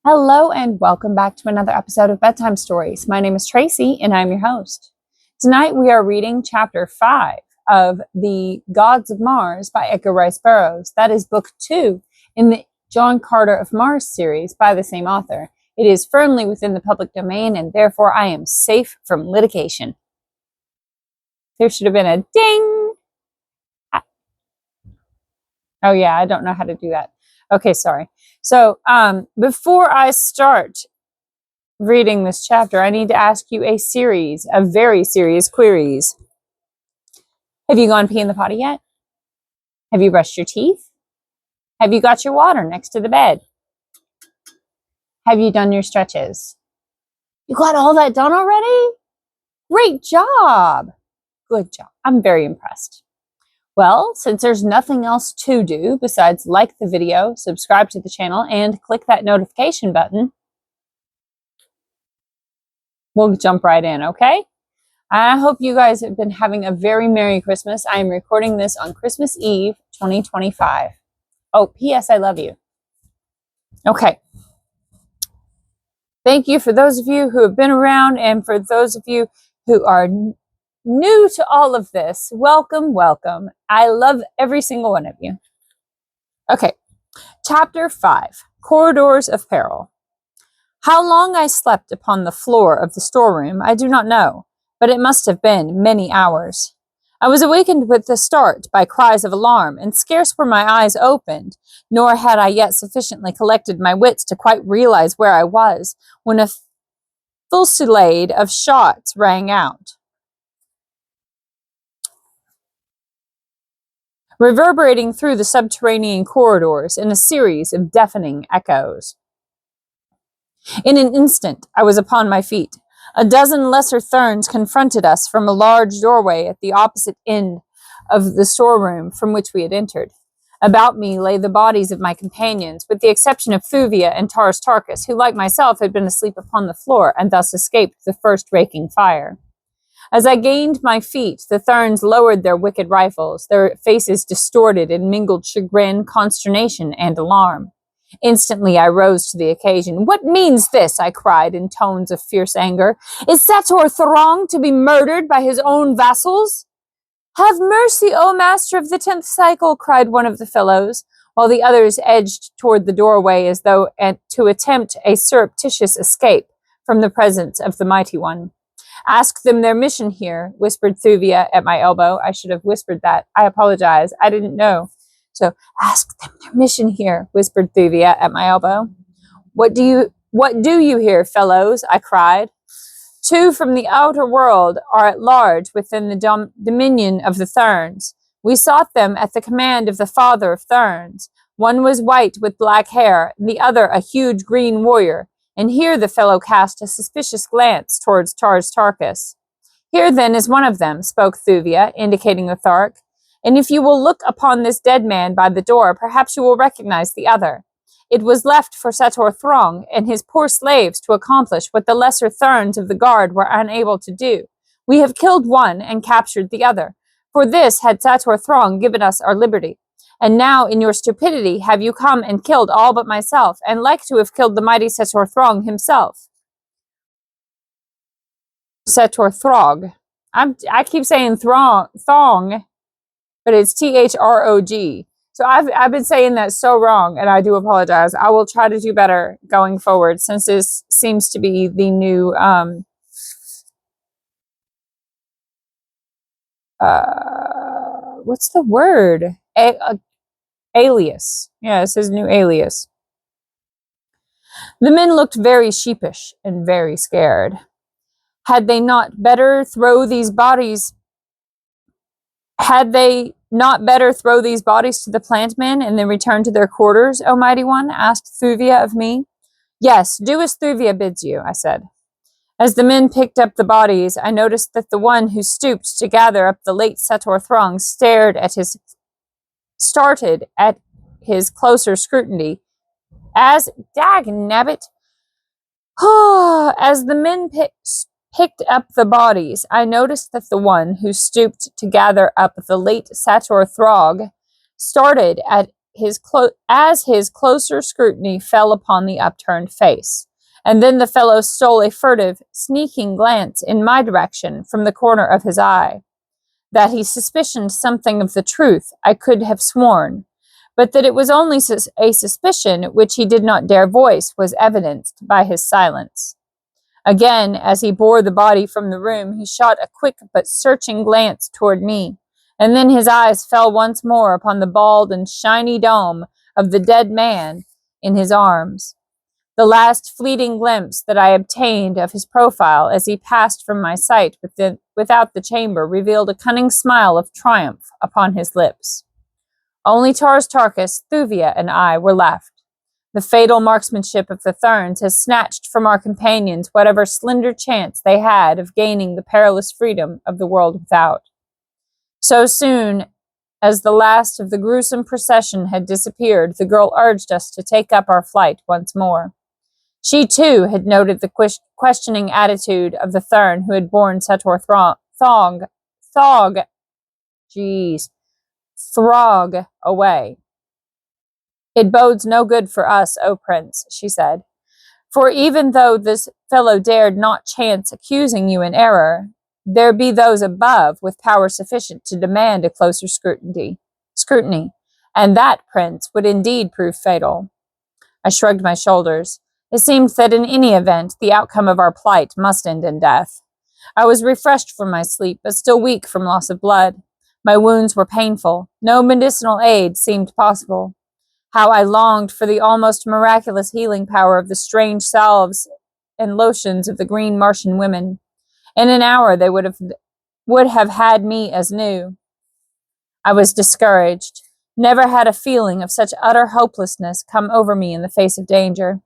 Hello and welcome back to another episode of Bedtime Stories. My name is Tracy and I'm your host. Tonight we are reading chapter 5 of The Gods of Mars by Edgar Rice Burroughs. That is book 2 in the John Carter of Mars series by the same author. It is firmly within the public domain and therefore I am safe from litigation. There should have been a ding. Oh yeah, I don't know how to do that. Okay, sorry. So before I start reading this chapter, I need to ask you a series of very serious queries. Have you gone pee in the potty yet? Have you brushed your teeth? Have you got your water next to the bed? Have you done your stretches? You got all that done already? Great job. Good job. I'm very impressed. Well, since there's nothing else to do besides like the video, subscribe to the channel, and click that notification button, we'll jump right in, okay? I hope you guys have been having a very Merry Christmas. I am recording this on Christmas Eve, 2025. Oh, P.S. I love you. Okay. Thank you for those of you who have been around, and for those of you who are new to all of this, welcome, welcome. I love every single one of you. Okay, chapter 5, Corridors of Peril. How long I slept upon the floor of the storeroom, I do not know, but it must have been many hours. I was awakened with a start by cries of alarm, and scarce were my eyes opened, nor had I yet sufficiently collected my wits to quite realize where I was, when a fusillade of shots rang out, reverberating through the subterranean corridors in a series of deafening echoes. In an instant, I was upon my feet. A dozen lesser Therns confronted us from a large doorway at the opposite end of the storeroom from which we had entered. About me lay the bodies of my companions, with the exception of Thuvia and Tarkus, who, like myself, had been asleep upon the floor and thus escaped the first raking fire. As I gained my feet, the Therns lowered their wicked rifles, their faces distorted in mingled chagrin, consternation, and alarm. Instantly I rose to the occasion. "What means this?" I cried in tones of fierce anger. "Is Sator Throng to be murdered by his own vassals?" "Have mercy, O master of the 10th cycle," cried one of the fellows, while the others edged toward the doorway as though to attempt a surreptitious escape from the presence of the mighty one. "Ask them their mission here," whispered Thuvia at my elbow. I should have whispered that. I apologize. I didn't know. So, "Ask them their mission here," whispered Thuvia at my elbow. What do you here, fellows?" I cried. "Two from the outer world are at large within the dominion of the Therns. We sought them at the command of the father of Therns. One was white with black hair, and the other a huge green warrior." And here the fellow cast a suspicious glance towards Tarkus. "Here then is one of them," spoke Thuvia, indicating the Thark. "And if you will look upon this dead man by the door, perhaps you will recognize the other. It was left for Sator Throng and his poor slaves to accomplish what the lesser Therns of the guard were unable to do. We have killed one and captured the other. For this had Sator Throng given us our liberty. And now, in your stupidity, have you come and killed all but myself, and like to have killed the mighty Sator Throng himself." Sator Throg. I keep saying thong, but it's Throg. So I've been saying that so wrong, and I do apologize. I will try to do better going forward, since this seems to be the new what's the word? Alias. Yeah, it's his new alias. The men looked very sheepish and very scared. Had they not better throw these bodies to the plant men and then return to their quarters, O mighty one? Asked Thuvia of me. "Yes, do as Thuvia bids you," I said. As the men picked up the bodies, I noticed that the one who stooped to gather up the late Sator Throng started at his closer scrutiny. As the men picked up the bodies, I noticed that the one who stooped to gather up the late Sator Throg started at as his closer scrutiny fell upon the upturned face. And then the fellow stole a furtive, sneaking glance in my direction from the corner of his eye. That he suspicioned something of the truth, I could have sworn, but that it was only a suspicion which he did not dare voice was evidenced by his silence. Again, as he bore the body from the room, he shot a quick but searching glance toward me, and then his eyes fell once more upon the bald and shiny dome of the dead man in his arms. The last fleeting glimpse that I obtained of his profile as he passed from my sight without the chamber revealed a cunning smile of triumph upon his lips. Only Tarkus, Thuvia, and I were left. The fatal marksmanship of the Therns has snatched from our companions whatever slender chance they had of gaining the perilous freedom of the world without. So soon as the last of the gruesome procession had disappeared, the girl urged us to take up our flight once more. She, too, had noted the questioning attitude of the Thern who had borne Setor Throg away. "It bodes no good for us, O Prince," she said. "For even though this fellow dared not chance accusing you in error, there be those above with power sufficient to demand a closer scrutiny, and that, Prince, would indeed prove fatal." I shrugged my shoulders. It seemed that in any event, the outcome of our plight must end in death. I was refreshed from my sleep, but still weak from loss of blood. My wounds were painful. No medicinal aid seemed possible. How I longed for the almost miraculous healing power of the strange salves and lotions of the green Martian women. In an hour they would have had me as new. I was discouraged. Never had a feeling of such utter hopelessness come over me in the face of danger.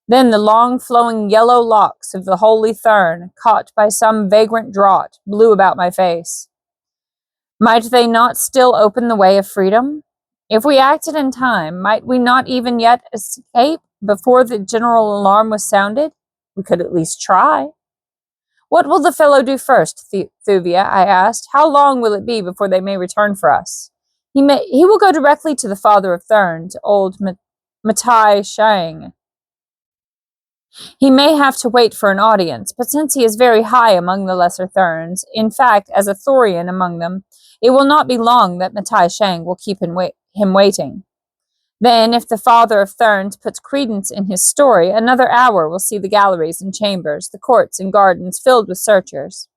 Then the long flowing yellow locks of the holy Thern, caught by some vagrant draught, blew about my face. Might they not still open the way of freedom? If we acted in time, might we not even yet escape before the general alarm was sounded? We could at least try. "What will the fellow do first, Thuvia?" I asked. "How long will it be before they may return for us?" He will go directly to the father of Therns, old Matai Shang. He may have to wait for an audience, but since he is very high among the lesser Therns, in fact, as a Thorian among them, it will not be long that Matai Shang will keep him waiting. Then, if the father of Therns puts credence in his story, another hour will see the galleries and chambers, the courts and gardens filled with searchers.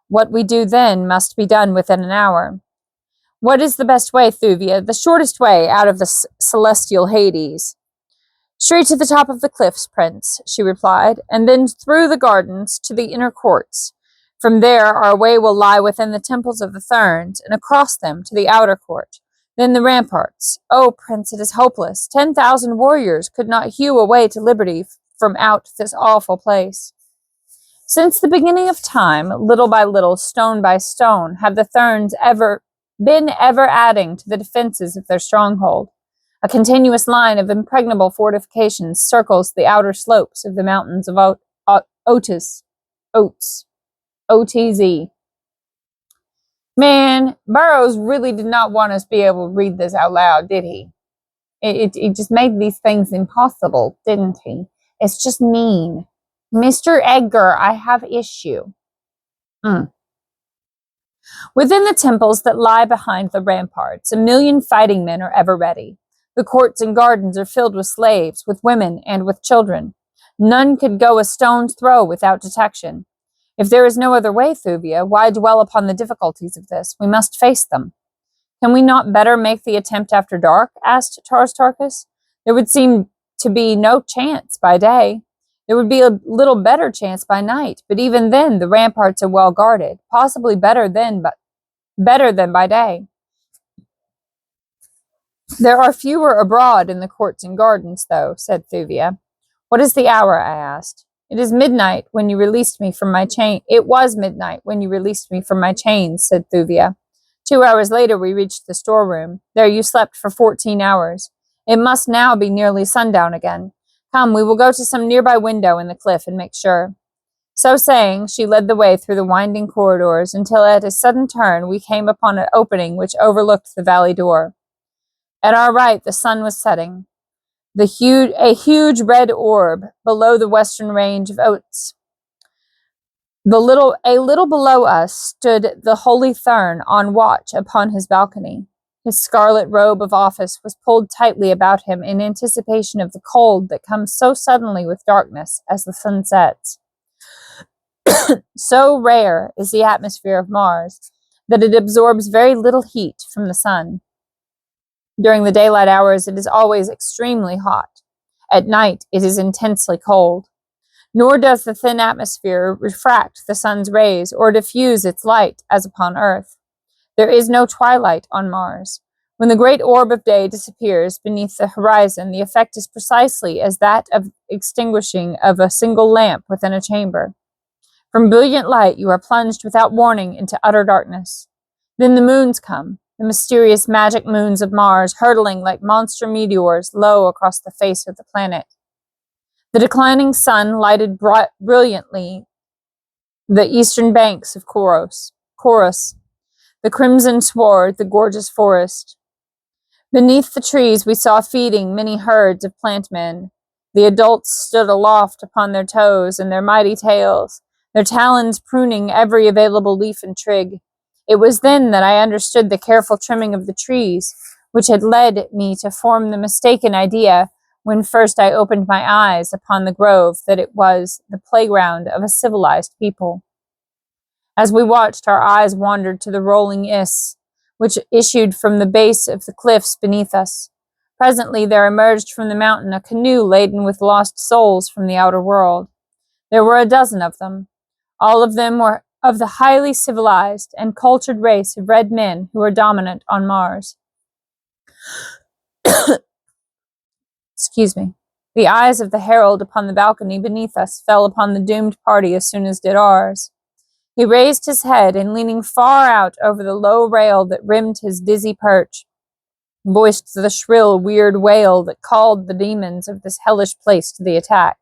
What we do then must be done within an hour. What is the best way, Thuvia? The shortest way out of the celestial Hades. "Straight to the top of the cliffs, Prince," she replied, "and then through the gardens to the inner courts. From there our way will lie within the temples of the Therns, and across them to the outer court. Then the ramparts. Oh, Prince, it is hopeless. 10,000 warriors could not hew a way to liberty from out this awful place." Since the beginning of time, little by little, stone by stone, have the Therns been ever adding to the defenses of their stronghold. A continuous line of impregnable fortifications circles the outer slopes of the mountains of OTZ. Man, Burroughs really did not want us to be able to read this out loud, did he? It just made these things impossible, didn't he? It's just mean. Mr. Edgar, I have issue. Within the temples that lie behind the ramparts, 1,000,000 fighting men are ever ready. The courts and gardens are filled with slaves, with women, and with children. None could go a stone's throw without detection. If there is no other way, Thuvia, why dwell upon the difficulties of this? We must face them. "Can we not better make the attempt after dark?" asked Tarkus. "There would seem to be no chance by day. There would be a little better chance by night, but even then the ramparts are well guarded, possibly better than by day. There are fewer abroad in the courts and gardens, though," said Thuvia. "What is the hour?" I asked. It was midnight when you released me from my chains, said Thuvia. 2 hours later we reached the storeroom. There you slept for 14 hours. It must now be nearly sundown again. Come, we will go to some nearby window in the cliff and make sure." So saying, she led the way through the winding corridors until at a sudden turn we came upon an opening which overlooked the Valley Dor. At our right, the sun was setting, a huge red orb below the western range of oats. A little below us stood the holy Thurn on watch upon his balcony. His scarlet robe of office was pulled tightly about him in anticipation of the cold that comes so suddenly with darkness as the sun sets. So rare is the atmosphere of Mars that it absorbs very little heat from the sun. During the daylight hours, it is always extremely hot. At night, it is intensely cold. Nor does the thin atmosphere refract the sun's rays or diffuse its light as upon Earth. There is no twilight on Mars. When the great orb of day disappears beneath the horizon, the effect is precisely as that of extinguishing of a single lamp within a chamber. From brilliant light, you are plunged without warning into utter darkness. Then the moons come, the mysterious magic moons of Mars, hurtling like monster meteors low across the face of the planet. The declining sun lighted brilliantly the eastern banks of Chorus, the crimson sward, the gorgeous forest. Beneath the trees we saw feeding many herds of plant men. The adults stood aloft upon their toes and their mighty tails, their talons pruning every available leaf and twig. It was then that I understood the careful trimming of the trees, which had led me to form the mistaken idea when first I opened my eyes upon the grove that it was the playground of a civilized people. As we watched, our eyes wandered to the rolling Iss, which issued from the base of the cliffs beneath us. Presently there emerged from the mountain a canoe laden with lost souls from the outer world. There were a dozen of them. All of them were of the highly civilized and cultured race of red men who are dominant on Mars. Excuse me. The eyes of the herald upon the balcony beneath us fell upon the doomed party as soon as did ours. He raised his head and, leaning far out over the low rail that rimmed his dizzy perch, voiced the shrill, weird wail that called the demons of this hellish place to the attack.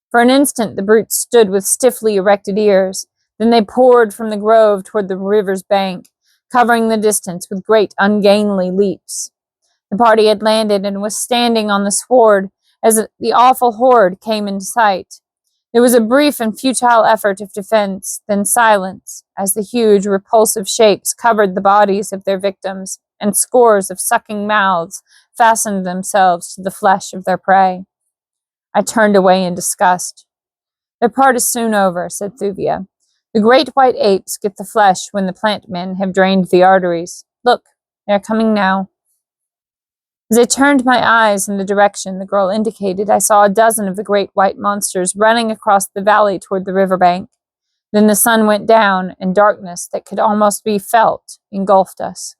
For an instant the brutes stood with stiffly erected ears. Then they poured from the grove toward the river's bank, covering the distance with great ungainly leaps. The party had landed and was standing on the sward as the awful horde came into sight. There was a brief and futile effort of defense, then silence, as the huge, repulsive shapes covered the bodies of their victims, and scores of sucking mouths fastened themselves to the flesh of their prey. I turned away in disgust. "Their part is soon over," said Thuvia. "The great white apes get the flesh when the plant men have drained the arteries. Look, they are coming now." As I turned my eyes in the direction the girl indicated, I saw a dozen of the great white monsters running across the valley toward the riverbank. Then the sun went down, and darkness that could almost be felt engulfed us.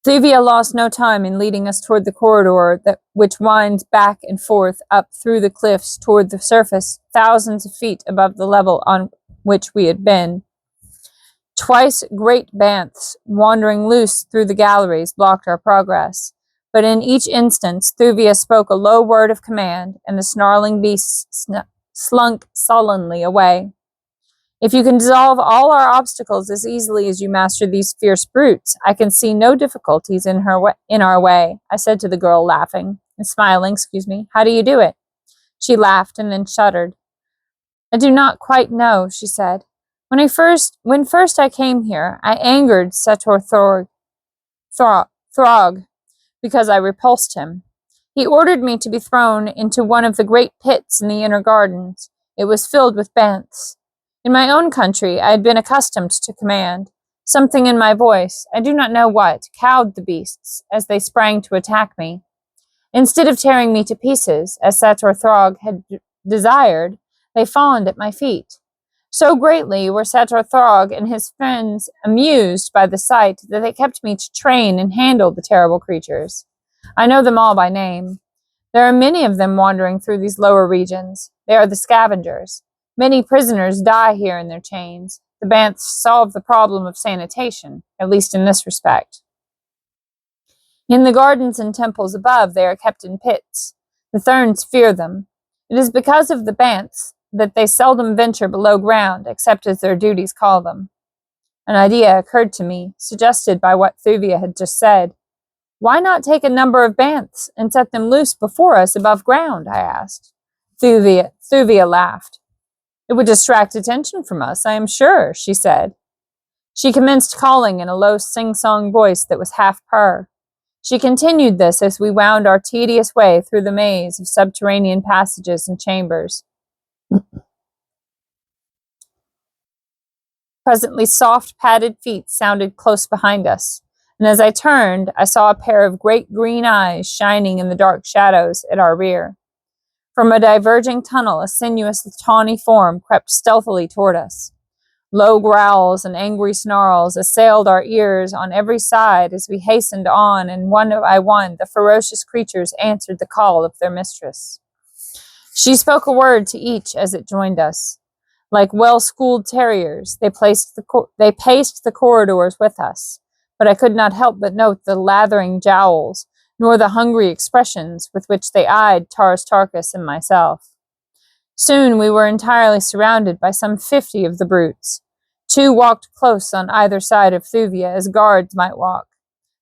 Thuvia lost no time in leading us toward the corridor which winds back and forth up through the cliffs toward the surface, thousands of feet above the level on which we had been. Twice great banths, wandering loose through the galleries, blocked our progress. But in each instance, Thuvia spoke a low word of command, and the snarling beasts slunk sullenly away. "If you can dissolve all our obstacles as easily as you master these fierce brutes, I can see no difficulties in our way," I said to the girl, laughing and smiling. "How do you do it?" She laughed and then shuddered. "I do not quite know," she said. When first I came here, I angered Sator Throg because I repulsed him. He ordered me to be thrown into one of the great pits in the inner gardens. It was filled with banths. In my own country, I had been accustomed to command. Something in my voice, I do not know what, cowed the beasts as they sprang to attack me. Instead of tearing me to pieces, as Sator Throg had desired, they fawned at my feet. So greatly were Sator Throg and his friends amused by the sight that they kept me to train and handle the terrible creatures. I know them all by name. There are many of them wandering through these lower regions. They are the scavengers. Many prisoners die here in their chains. The banths solve the problem of sanitation, at least in this respect. In the gardens and temples above, they are kept in pits. The Therns fear them. It is because of the banths that they seldom venture below ground, except as their duties call them. An idea occurred to me, suggested by what Thuvia had just said. Why not take a number of banths and set them loose before us above ground? I asked. Thuvia laughed. It would distract attention from us, I am sure, she said. She commenced calling in a low sing-song voice that was half purr. She continued this as we wound our tedious way through the maze of subterranean passages and chambers. Presently, soft, padded feet sounded close behind us, and as I turned, I saw a pair of great green eyes shining in the dark shadows at our rear. From a diverging tunnel, a sinuous, tawny form crept stealthily toward us. Low growls and angry snarls assailed our ears on every side as we hastened on, and one by one the ferocious creatures answered the call of their mistress. She spoke a word to each as it joined us. Like well-schooled terriers, they paced the corridors with us, but I could not help but note the lathering jowls, nor the hungry expressions with which they eyed Tarkas and myself. Soon we were entirely surrounded by some 50 of the brutes. 2 walked close on either side of Thuvia as guards might walk.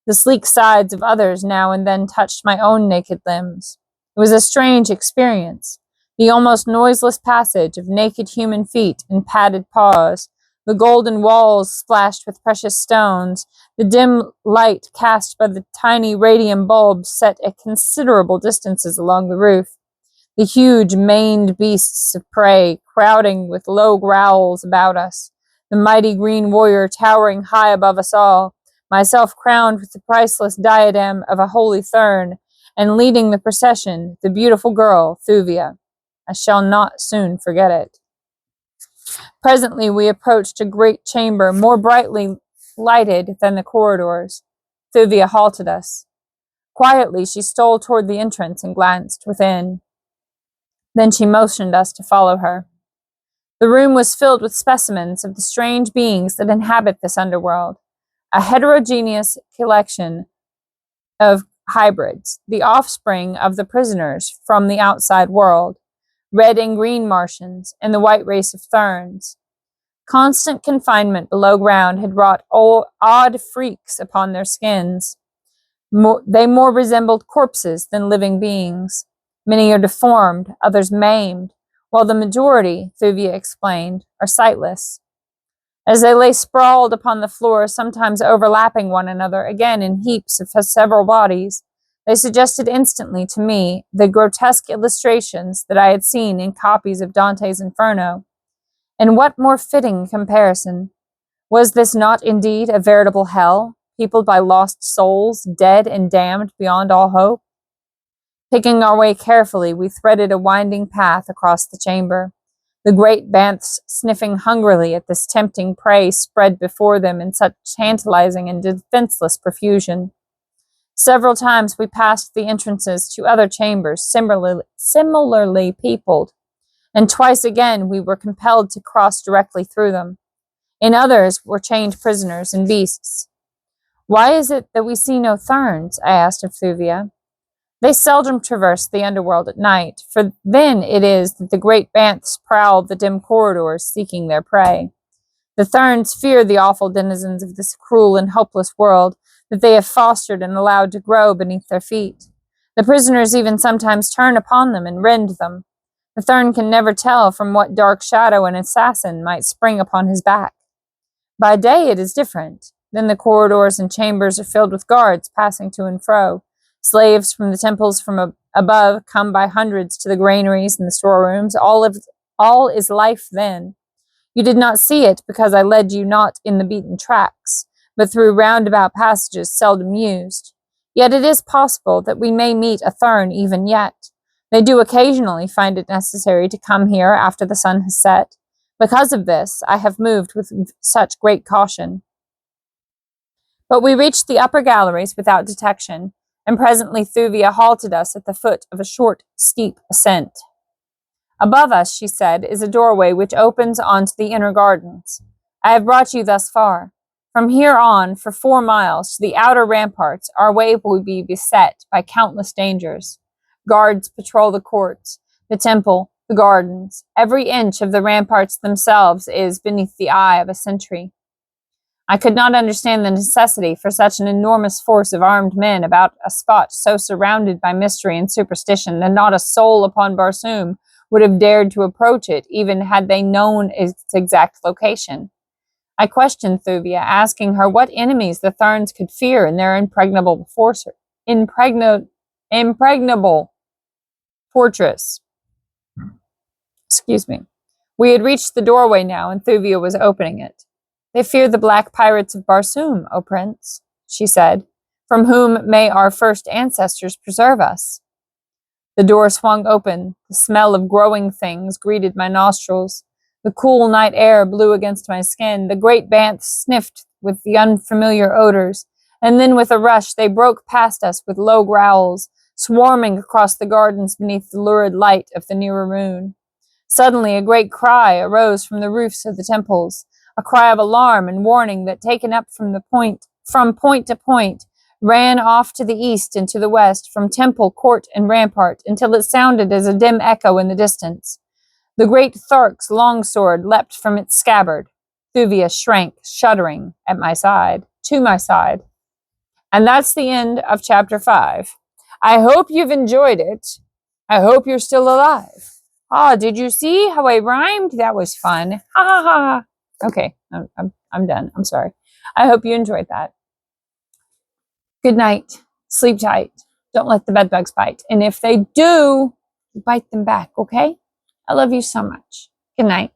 The sleek sides of others now and then touched my own naked limbs. It was a strange experience. The almost noiseless passage of naked human feet and padded paws, the golden walls splashed with precious stones, the dim light cast by the tiny radium bulbs set at considerable distances along the roof, the huge maned beasts of prey crowding with low growls about us, the mighty green warrior towering high above us all, myself crowned with the priceless diadem of a holy thurn, and leading the procession, the beautiful girl, Thuvia. I shall not soon forget it. Presently we approached a great chamber more brightly lighted than the corridors. Thuvia halted us. Quietly she stole toward the entrance and glanced within. Then she motioned us to follow her. The room was filled with specimens of the strange beings that inhabit this underworld, a heterogeneous collection of hybrids, the offspring of the prisoners from the outside world, red and green Martians, and the white race of Therns. Constant confinement below ground had wrought odd freaks upon their skins. They more resembled corpses than living beings. Many are deformed, others maimed, while the majority, Thuvia explained, are sightless. As they lay sprawled upon the floor, sometimes overlapping one another, again in heaps of several bodies, they suggested instantly to me the grotesque illustrations that I had seen in copies of Dante's Inferno. And what more fitting comparison? Was this not indeed a veritable hell, peopled by lost souls, dead and damned beyond all hope? Picking our way carefully, we threaded a winding path across the chamber, the great banths sniffing hungrily at this tempting prey spread before them in such tantalizing and defenseless profusion. Several times we passed the entrances to other chambers similarly peopled, and twice again we were compelled to cross directly through them. In others were chained prisoners and beasts. Why is it that we see no Therns? I asked of Thuvia. They seldom traverse the underworld at night, for then it is that the great banths prowl the dim corridors seeking their prey. The Therns fear the awful denizens of this cruel and hopeless world that they have fostered and allowed to grow beneath their feet. The prisoners even sometimes turn upon them and rend them. The Thern can never tell from what dark shadow an assassin might spring upon his back. By day it is different. Then the corridors and chambers are filled with guards passing to and fro. Slaves from the temples from above come by hundreds to the granaries and the storerooms. All is life then. You did not see it because I led you not in the beaten tracks, but through roundabout passages seldom used. Yet it is possible that we may meet a Thern even yet. They do occasionally find it necessary to come here after the sun has set. Because of this, I have moved with such great caution. But we reached the upper galleries without detection, and presently Thuvia halted us at the foot of a short, steep ascent. Above us, she said, is a doorway which opens onto the inner gardens. I have brought you thus far. From here on, for 4 miles to the outer ramparts, our way will be beset by countless dangers. Guards patrol the courts, the temple, the gardens. Every inch of the ramparts themselves is beneath the eye of a sentry. I could not understand the necessity for such an enormous force of armed men about a spot so surrounded by mystery and superstition that not a soul upon Barsoom would have dared to approach it, even had they known its exact location. I questioned Thuvia, asking her what enemies the Tharns could fear in their impregnable fortress. Excuse me. We had reached the doorway now, and Thuvia was opening it. They fear the black pirates of Barsoom, O Prince, she said, from whom may our first ancestors preserve us. The door swung open. The smell of growing things greeted my nostrils. The cool night air blew against my skin. The great banths sniffed with the unfamiliar odors, and then with a rush they broke past us with low growls, swarming across the gardens beneath the lurid light of the nearer moon. Suddenly a great cry arose from the roofs of the temples, a cry of alarm and warning that, taken up from point to point, ran off to the east and to the west, from temple, court, and rampart, until it sounded as a dim echo in the distance. The great Thark's longsword leapt from its scabbard. Thuvia shrank, shuddering, to my side. And that's the end of chapter 5. I hope you've enjoyed it. I hope you're still alive. Did you see how I rhymed? That was fun. Ha ha ha. Okay, I'm done. I'm sorry. I hope you enjoyed that. Good night. Sleep tight. Don't let the bedbugs bite. And if they do, bite them back, okay? I love you so much. Good night.